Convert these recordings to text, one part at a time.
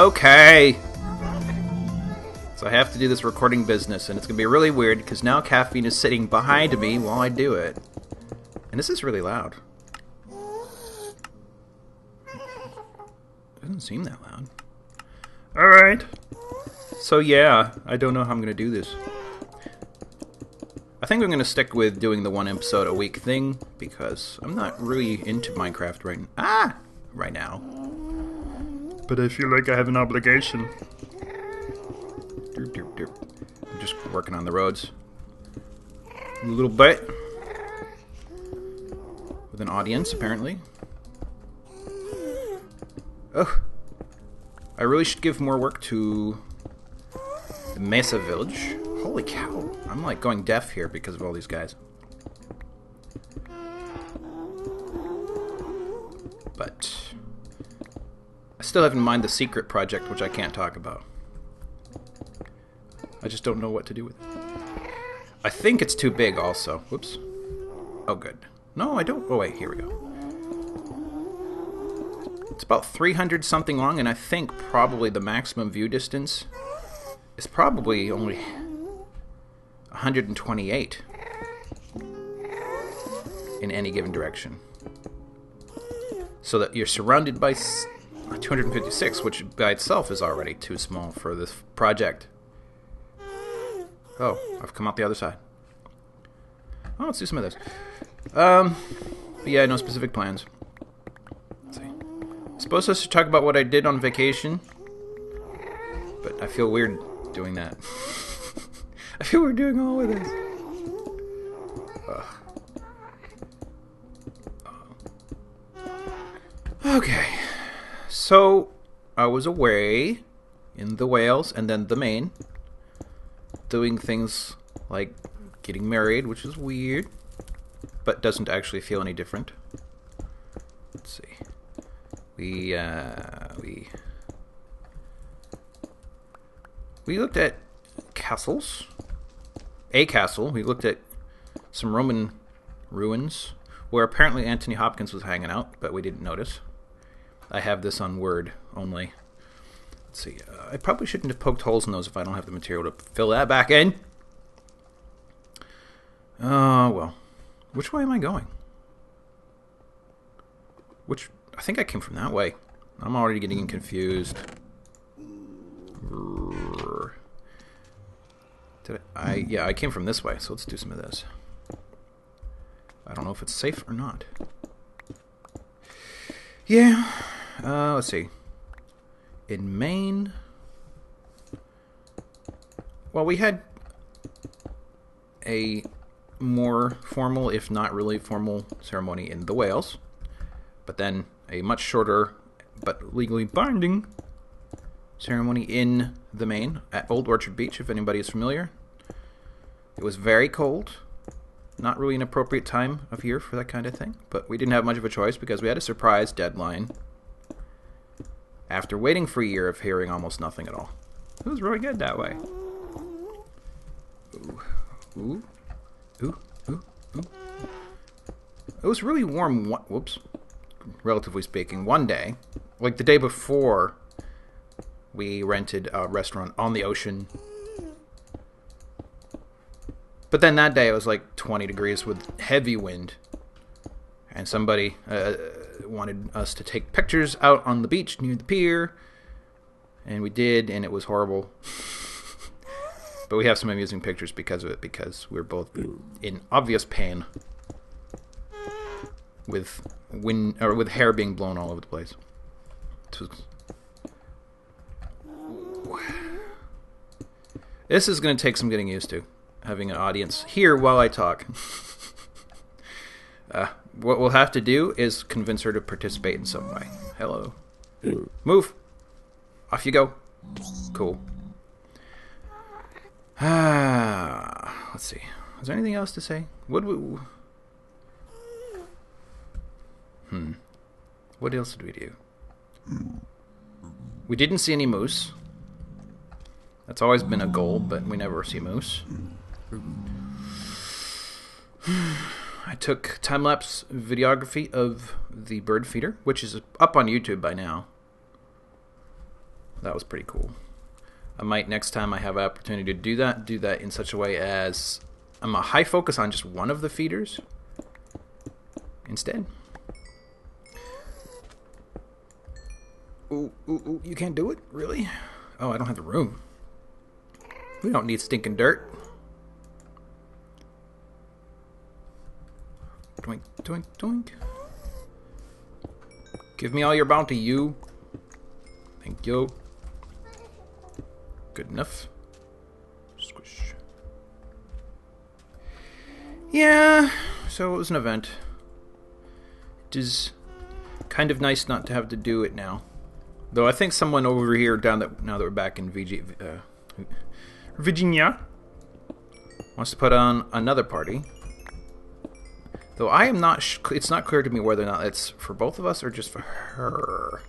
Okay. So I have to do this recording business, and it's going to be really weird because now Kafine is sitting behind me while I do it. And this is really loud. It doesn't seem that loud. Alright. So yeah, I don't know how I'm going to do this. I think I'm going to stick with doing the one episode a week thing because I'm not really into Minecraft right now. But I feel like I have an obligation. I'm just working on the roads. A little bit. With an audience, apparently. Ugh. I really should give more work to the Mesa village. Holy cow. I'm like going deaf here because of all these guys. But I still have in mind the secret project, which I can't talk about. I just don't know what to do with it. I think it's too big also. Whoops. Oh, good. No, I don't. Oh, wait. Here we go. It's about 300 something long, and I think probably the maximum view distance is probably only 128 in any given direction. So that you're surrounded by 256, which by itself is already too small for this project. Oh, I've come out the other side. Oh, let's do some of this. But yeah, no specific plans. Let's see. I'm supposed to talk about what I did on vacation, but I feel weird doing that. I feel weird doing all of this. Okay. So, I was away in the Wales and then the Maine, doing things like getting married, which is weird, but doesn't actually feel any different. Let's see. We looked at castles. A castle. We looked at some Roman ruins where apparently Anthony Hopkins was hanging out, but we didn't notice. I have this on Word only. Let's see. I probably shouldn't have poked holes in those if I don't have the material to fill that back in. Oh, well. Which way am I going? I think I came from that way. I'm already getting confused. Yeah, I came from this way, so let's do some of this. I don't know if it's safe or not. Yeah. Let's see. In Maine, well, we had a more formal, if not really formal, ceremony in the Wales, but then a much shorter but legally binding ceremony in the Maine at Old Orchard Beach, if anybody is familiar. It was very cold. Not really an appropriate time of year for that kind of thing, but we didn't have much of a choice because we had a surprise deadline after waiting for a year of hearing almost nothing at all. It was really good that way. Ooh. Ooh. Ooh. Ooh. Ooh. It was really warm, whoops, relatively speaking, one day. Like the day before, we rented a restaurant on the ocean. But then that day it was like 20 degrees with heavy wind. And somebody wanted us to take pictures out on the beach near the pier. And we did, and it was horrible. But we have some amusing pictures because of it, because we're both in obvious pain. With hair being blown all over the place. This is going to take some getting used to, having an audience here while I talk. What we'll have to do is convince her to participate in some way. Hello. Move. Off you go. Cool. Let's see. Is there anything else to say? What else did we do? We didn't see any moose. That's always been a goal, but we never see moose. I took time-lapse videography of the bird feeder, which is up on YouTube by now. That was pretty cool. I might, next time I have an opportunity to do that in such a way as I'm a high focus on just one of the feeders instead. Ooh, ooh, ooh, you can't do it? Really? Oh, I don't have the room. We don't need stinking dirt. Doink, doink, doink. Give me all your bounty, you. Thank you. Good enough. Squish. Yeah, so it was an event. It is kind of nice not to have to do it now. Though I think someone over here, now that we're back in Virginia, wants to put on another party. Though I am not, it's not clear to me whether or not it's for both of us or just for her.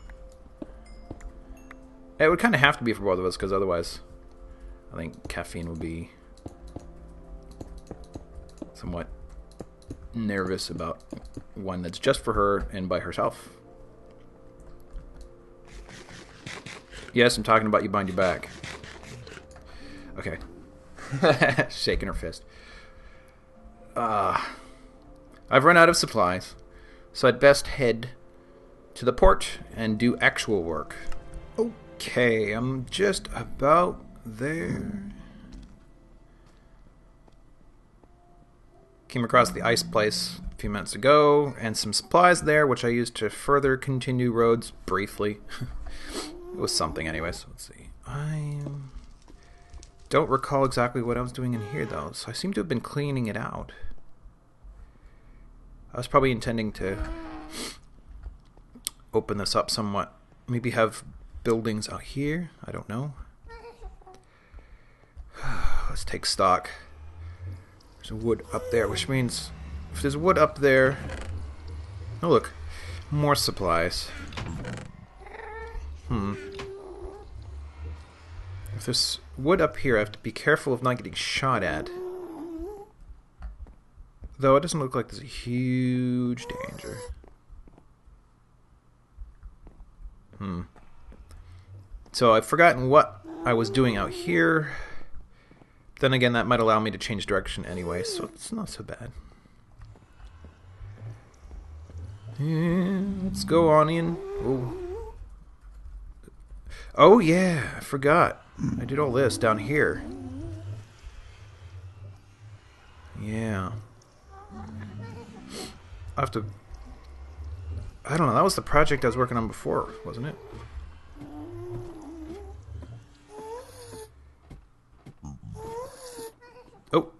It would kind of have to be for both of us, because otherwise I think Kafine would be somewhat nervous about one that's just for her and by herself. Yes, I'm talking about you behind your back. Okay. Shaking her fist. I've run out of supplies, so I'd best head to the port and do actual work. Okay, I'm just about there. Came across the ice place a few minutes ago, and some supplies there, which I used to further continue roads briefly. It was something anyway, so let's see. I don't recall exactly what I was doing in here, though, so I seem to have been cleaning it out. I was probably intending to open this up somewhat. Maybe have buildings out here. I don't know. Let's take stock. There's wood up there, which means if there's wood up there... Oh, look. More supplies. If there's wood up here, I have to be careful of not getting shot at. Though it doesn't look like there's a huge danger. So I've forgotten what I was doing out here. Then again, that might allow me to change direction anyway, so it's not so bad. Yeah, let's go on in. Oh yeah, I forgot. I did all this down here. Yeah. I have to... I don't know, that was the project I was working on before, wasn't it? Oh.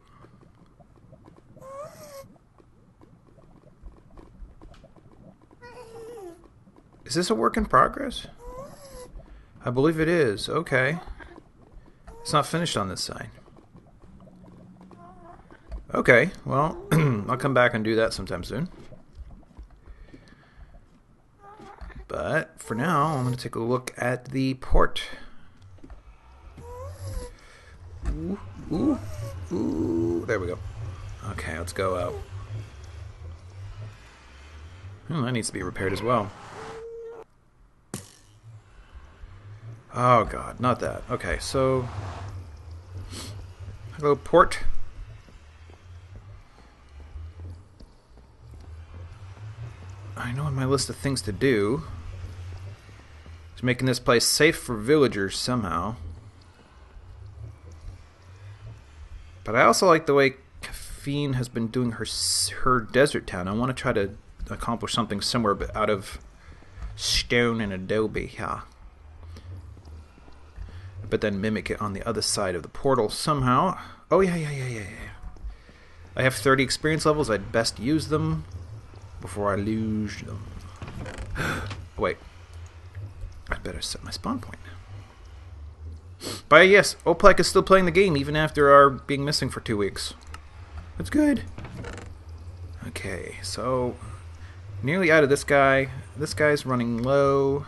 Is this a work in progress? I believe it is. Okay. It's not finished on this side. Okay, well, I'll come back and do that sometime soon. But for now, I'm going to take a look at the port. Ooh, ooh, ooh. There we go. Okay, let's go out. That needs to be repaired as well. Oh god, not that. Okay, so... Hello, port. I know on my list of things to do is making this place safe for villagers somehow. But I also like the way Kafine has been doing her desert town. I want to try to accomplish something similar, but out of stone and adobe. Yeah. But then mimic it on the other side of the portal somehow. Oh yeah. I have 30 experience levels. I'd best use them before I lose them. Wait. I'd better set my spawn point. But yes, Oplek is still playing the game even after our being missing for 2 weeks. That's good. Okay, so nearly out of this guy. This guy's running low.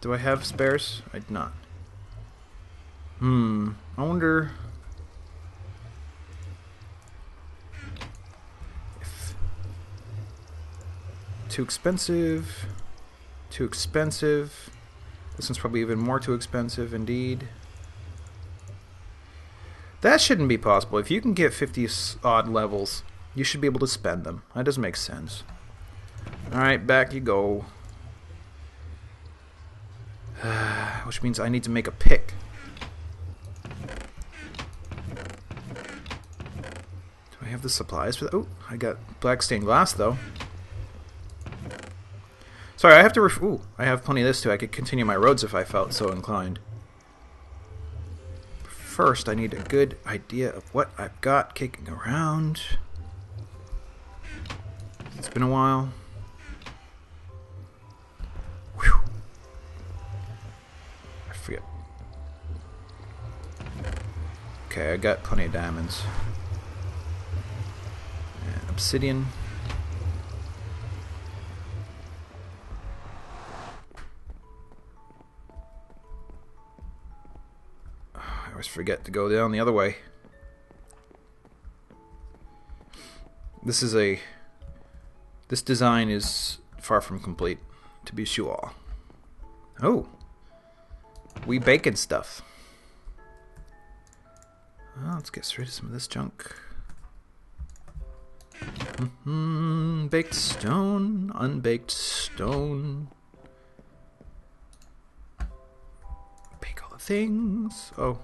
Do I have spares? I do not. I wonder if Too expensive. Too expensive. This one's probably even more too expensive, indeed. That shouldn't be possible. If you can get 50-odd levels, you should be able to spend them. That doesn't make sense. Alright, back you go. Which means I need to make a pick. Do I have the supplies for that? Oh, I got black stained glass, though. Sorry, I have to ooh, I have plenty of this, too. I could continue my roads if I felt so inclined. First, I need a good idea of what I've got kicking around. It's been a while. Whew. I forget. Okay, I got plenty of diamonds. And obsidian. I always forget to go down the other way. This design is far from complete, to be sure. Oh, we baking stuff. Well, let's get rid of some of this junk. Baked stone, unbaked stone. Bake all the things. Oh.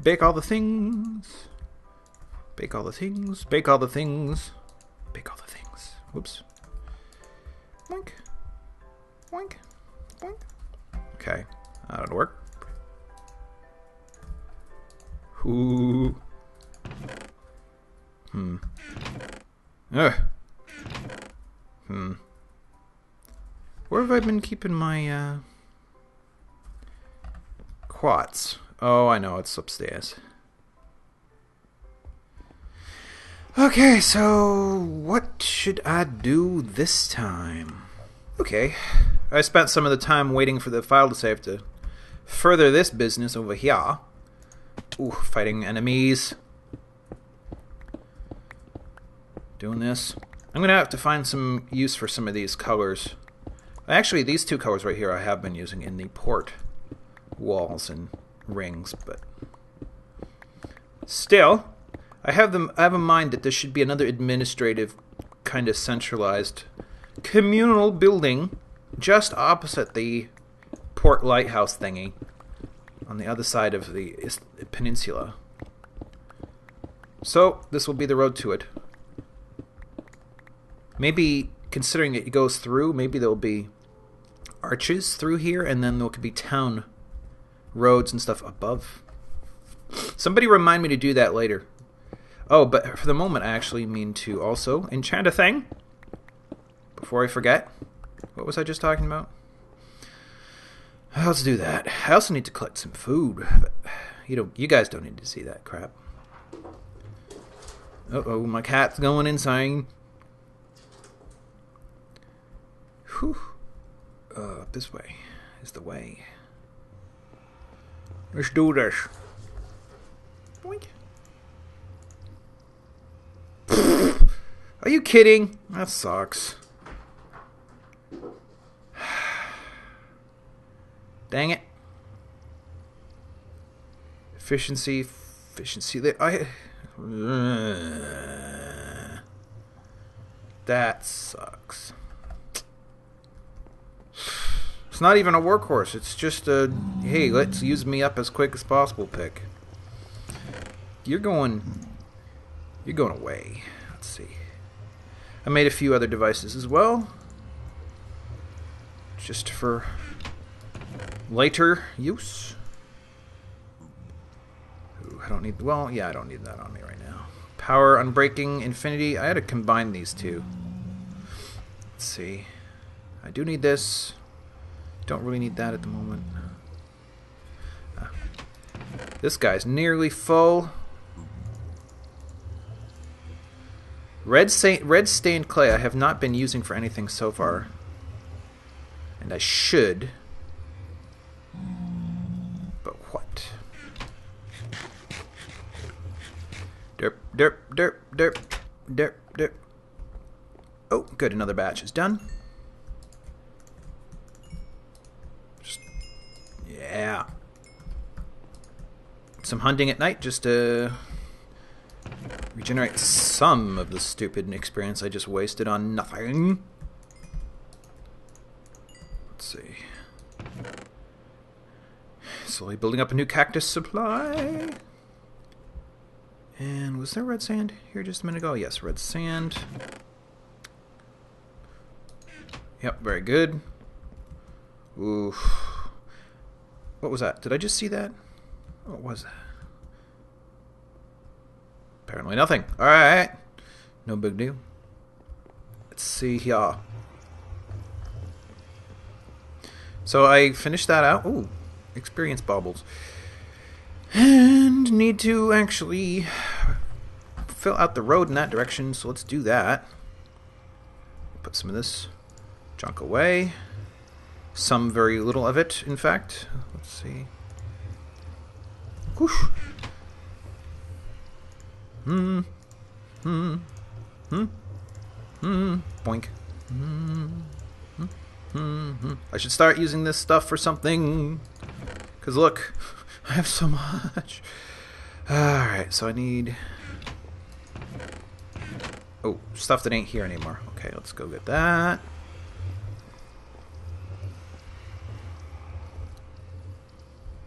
Bake all the things. Bake all the things. Bake all the things. Bake all the things. Whoops. Boink. Boink. Boink. Okay. That'll work. Ooh. Ugh. Where have I been keeping my, quartz? Oh, I know, it's upstairs. Okay, so what should I do this time? Okay, I spent some of the time waiting for the file to save to further this business over here. Ooh, fighting enemies. Doing this. I'm gonna have to find some use for some of these colors. Actually, these two colors right here I have been using in the port walls and rings, but still, I have in mind that there should be another administrative kind of centralized communal building just opposite the port lighthouse thingy on the other side of the peninsula. So this will be the road to it. Maybe, considering it goes through, maybe there'll be arches through here, and then there could be town roads and stuff above. Somebody remind me to do that later. Oh, but for the moment I actually mean to also enchant a thing before I forget. What was I just talking about? Let's do that. I also need to collect some food, but you guys don't need to see that crap. Uh-oh, my cat's going insane. Whew. This way is the way. Let's do this. Boink. Are you kidding? That sucks. Dang it. Efficiency. That sucks. It's not even a workhorse. It's just a, hey, let's use me up as quick as possible pick. You're going away. Let's see. I made a few other devices as well, just for later use. Ooh, I don't need, well, yeah, I don't need that on me right now. Power, Unbreaking, Infinity. I had to combine these two. Let's see. I do need this. Don't really need that at the moment. This guy's nearly full. Red stained clay I have not been using for anything so far. And I should. But what? Derp, derp, derp, derp, derp, derp. Oh, good. Another batch is done. Yeah. Some hunting at night just to regenerate some of the stupid experience I just wasted on nothing. Let's see. Slowly building up a new cactus supply. And was there red sand here just a minute ago? Yes, red sand. Yep, very good. Ooh. What was that? Did I just see that? What was that? Apparently nothing. Alright. No big deal. Let's see here. So I finished that out. Ooh. Experience baubles. And need to actually fill out the road in that direction, so let's do that. Put some of this junk away. Some very little of it, in fact. Let's see. Whoosh. Boink. I should start using this stuff for something. Because look, I have so much. Alright, so I need... Oh, stuff that ain't here anymore. Okay, let's go get that.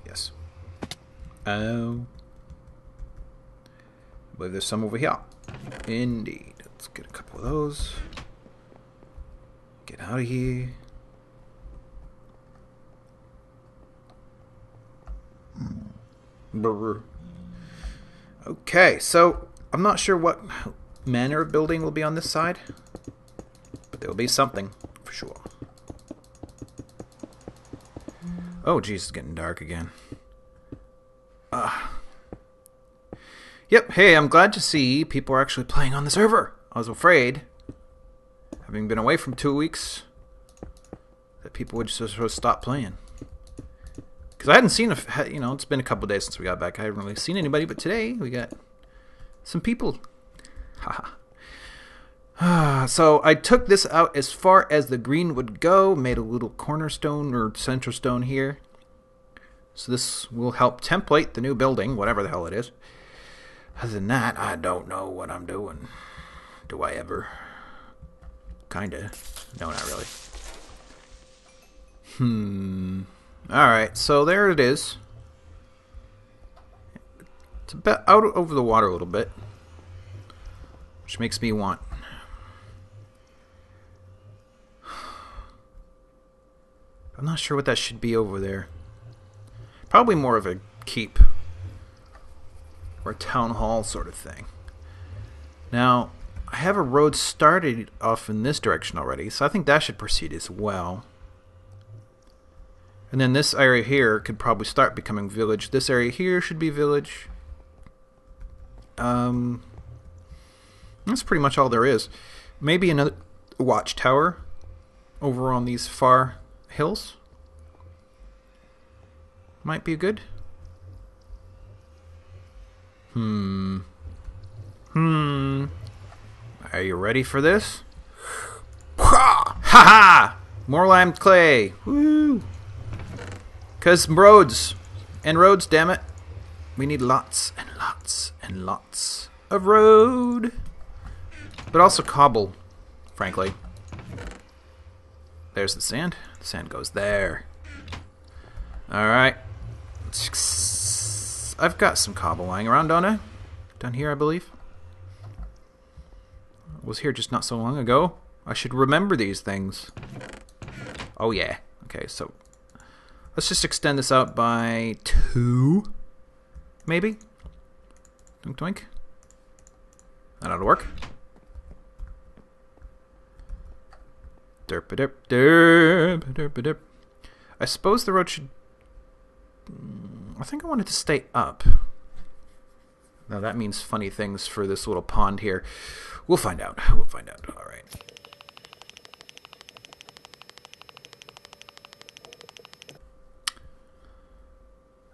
Yes. Oh. I believe there's some over here. Indeed. Let's get a couple of those. Get out of here. Brr. Okay, so I'm not sure what manner of building will be on this side, but there will be something for sure. Oh, geez, it's getting dark again. Yep, hey, I'm glad to see people are actually playing on the server. I was afraid, having been away from 2 weeks, that people would just sort of stop playing. Because I hadn't seen, it's been a couple days since we got back. I haven't really seen anybody, but today we got some people. Haha. So I took this out as far as the green would go, made a little cornerstone or center stone here. So this will help template the new building, whatever the hell it is. Other than that, I don't know what I'm doing. Do I ever? Kinda. No, not really. Alright, so there it is. It's about out over the water a little bit, which makes me want... I'm not sure what that should be over there. Probably more of a keep or a town hall sort of thing. Now, I have a road started off in this direction already, so I think that should proceed as well. And then this area here could probably start becoming village. This area here should be village. That's pretty much all there is. Maybe another watchtower over on these far hills. Might be good. Are you ready for this? Ha ha! More lime clay. Woo! 'Cause roads. And roads, damn it. We need lots and lots and lots of road. But also cobble, frankly. There's the sand. The sand goes there. Alright. I've got some cobble lying around, don't I? Down here, I believe. I was here just not so long ago. I should remember these things. Oh, yeah. Okay, so let's just extend this out by 2. Maybe? Doink doink. That ought to work. Derp-a-derp, derp-a-derp-a-derp. I suppose the road should... I think I want it to stay up. Now that means funny things for this little pond here. We'll find out. We'll find out. All right.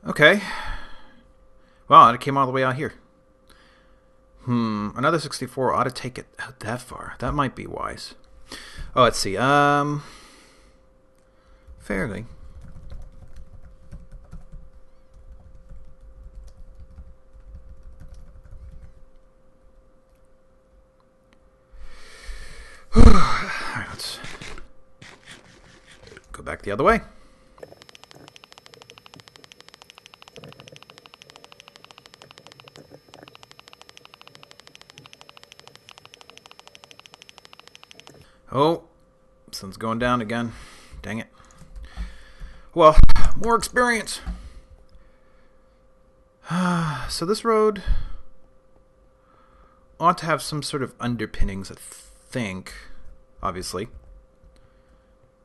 Okay. Well, it came all the way out here. Another 64 ought to take it out that far. That might be wise. Oh, let's see. Fairly. Alright, let's go back the other way. Oh, sun's going down again. Dang it. Well, more experience. So this road ought to have some sort of underpinnings, I think, obviously.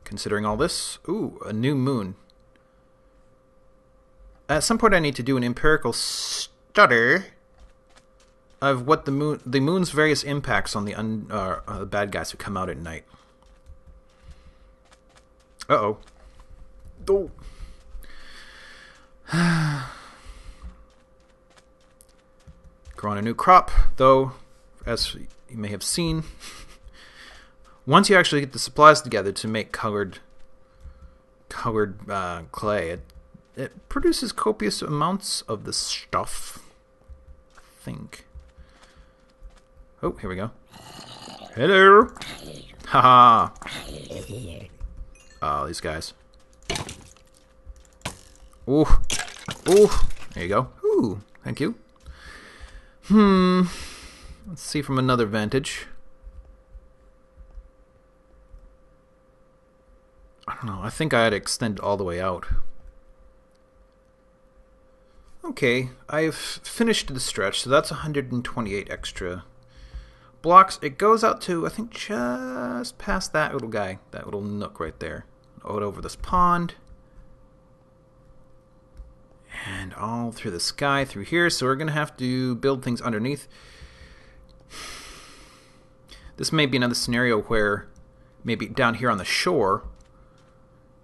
Considering all this. Ooh, a new moon. At some point I need to do an empirical study of what the moon's various impacts on the bad guys who come out at night. Uh-oh. Oh. Growing a new crop, though, as you may have seen, once you actually get the supplies together to make colored clay, it produces copious amounts of the stuff, I think. Oh, here we go. Hello! Haha! Oh, these guys. Ooh. Ooh. There you go. Ooh, thank you. Let's see from another vantage. I don't know. I think I had to extend all the way out. Okay, I've finished the stretch, so that's 128 extra blocks. It goes out to, I think, just past that little guy, that little nook right there. Out over this pond. And all through the sky, through here. So we're going to have to build things underneath. This may be another scenario where maybe down here on the shore,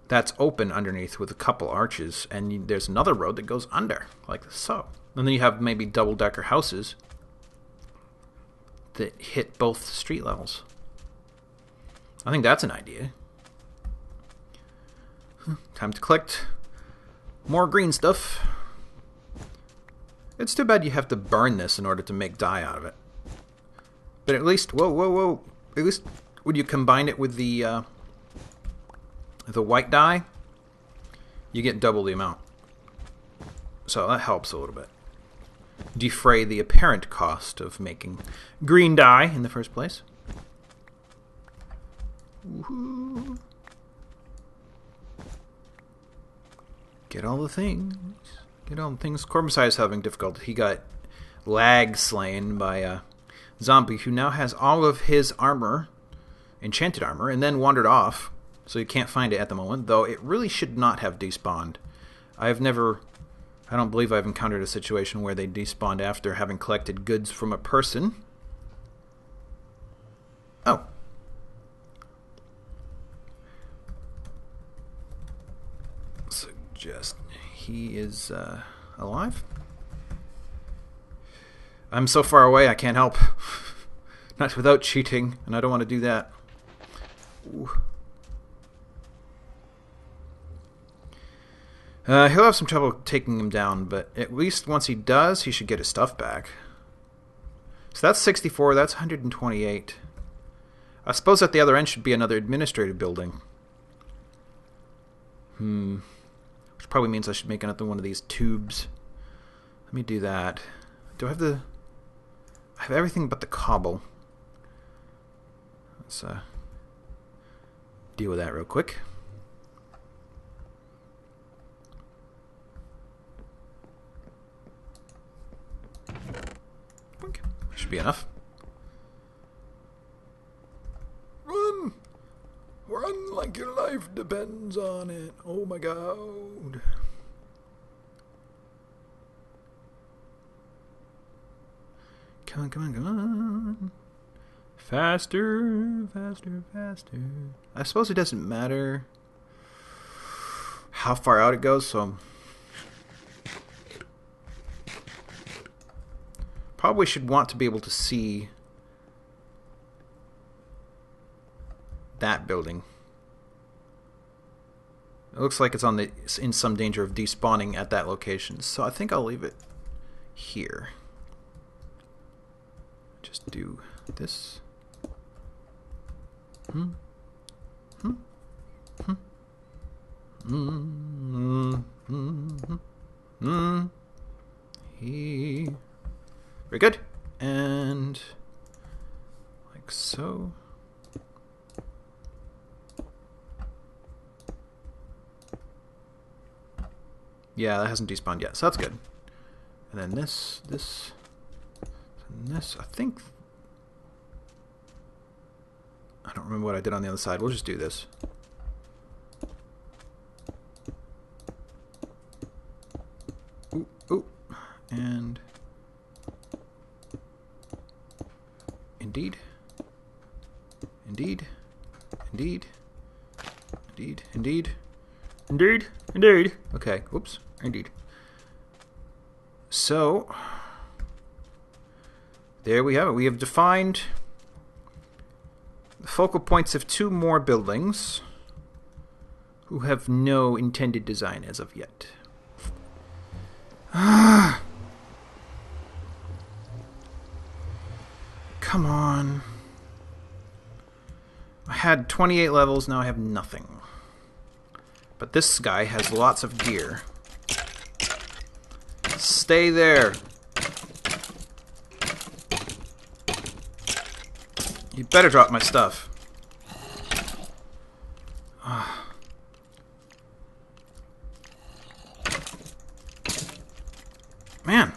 that's open underneath with a couple arches, and there's another road that goes under, like so. And then you have maybe double-decker houses that hit both street levels. I think that's an idea. Time to collect more green stuff. It's too bad you have to burn this in order to make dye out of it. But at least, whoa. At least when you combine it with the white dye, you get double the amount. So that helps a little bit. Defray the apparent cost of making green dye in the first place. Woohoo. Get all the things. Get all the things. Corbusai is having difficulty. He got lag slain by a zombie who now has all of his armor, enchanted armor, and then wandered off. So you can't find it at the moment, though it really should not have despawned. I don't believe I've encountered a situation where they despawned after having collected goods from a person. Oh. Suggest he is alive? I'm so far away I can't help. Not without cheating, and I don't want to do that. Ooh. He'll have some trouble taking him down, but at least once he does, he should get his stuff back. So that's 64, that's 128. I suppose at the other end should be another administrative building. Which probably means I should make another one of these tubes. Let me do that. Do I have the... I have everything but the cobble. Let's deal with that real quick. Should be enough. Run! Run like your life depends on it. Oh my god. Come on, come on, come on. Faster, faster, faster. I suppose it doesn't matter how far out it goes, so Probably should want to be able to see that building. It looks like it's in some danger of despawning at that location, so I think I'll leave it here. Just do this. Very good. And like so. Yeah, that hasn't despawned yet, so that's good. And then this, and this. I think... I don't remember what I did on the other side. We'll just do this. Ooh, ooh. And... Indeed. Indeed. Indeed. Indeed. Indeed. Indeed. Indeed. Okay. Whoops. Indeed. So, there we have it. We have defined the focal points of 2 more buildings who have no intended design as of yet. Come on. I had 28 levels, now I have nothing. But this guy has lots of gear. Stay there. You better drop my stuff. Man.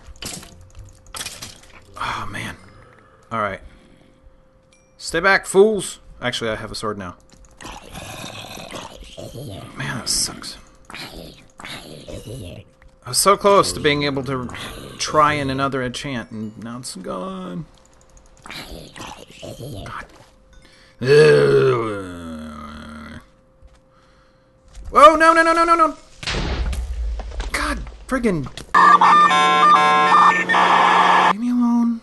Oh, man. Alright. Stay back, fools. Actually, I have a sword now. Man, that sucks. I was so close to being able to try in another enchant, and now it's gone. God. Whoa, no, no, no, no, no, no. God, friggin'. Leave me alone.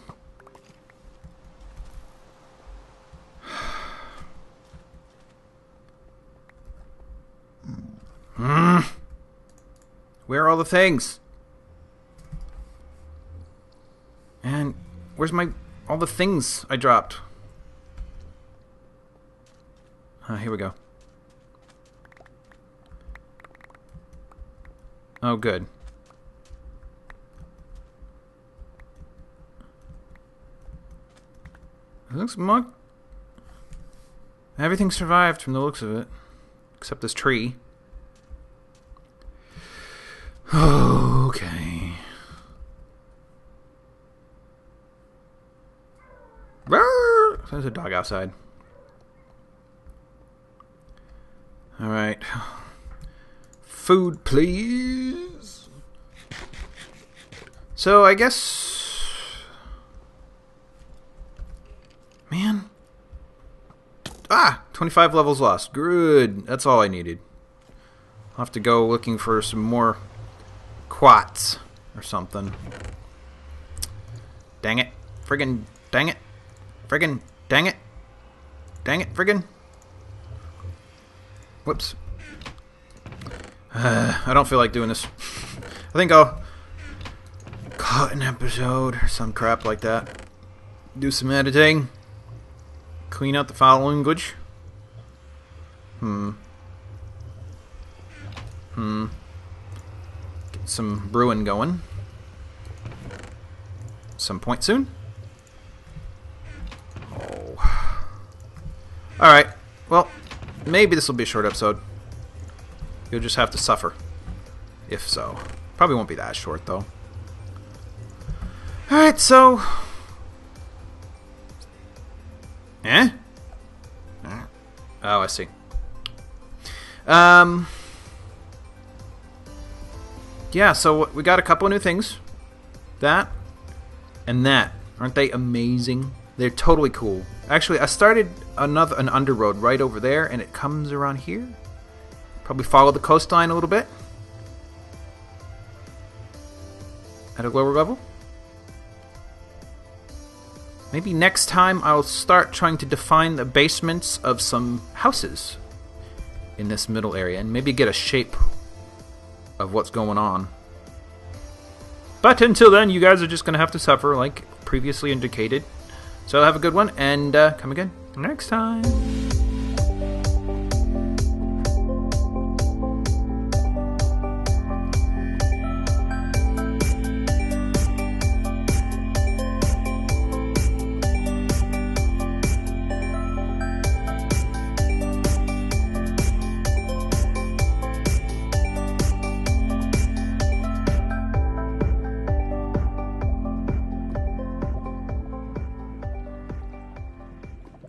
Where are all the things? And where's all the things I dropped? Here we go. Oh, good. It looks everything survived from the looks of it, except this tree. Okay. There's a dog outside. Alright. Food, please. So, I guess... Man. 25 levels lost. Good. That's all I needed. I'll have to go looking for some more quats or something. Dang it. Friggin' dang it. Friggin' dang it. Dang it, friggin'. Whoops. I don't feel like doing this. I think I'll cut an episode or some crap like that. Do some editing. Clean out the file language. Get some brewing going. Some point soon. Oh. Alright. Well, maybe this will be a short episode. You'll just have to suffer. If so. Probably won't be that short, though. Alright, so... Eh? Oh, I see. Yeah, so we got a couple of new things. That and that. Aren't they amazing? They're totally cool. Actually, I started an underroad right over there, and it comes around here. Probably follow the coastline a little bit. At a lower level. Maybe next time I'll start trying to define the basements of some houses in this middle area and maybe get a shape of what's going on. But until then, you guys are just going to have to suffer like previously indicated. So have a good one and come again next time.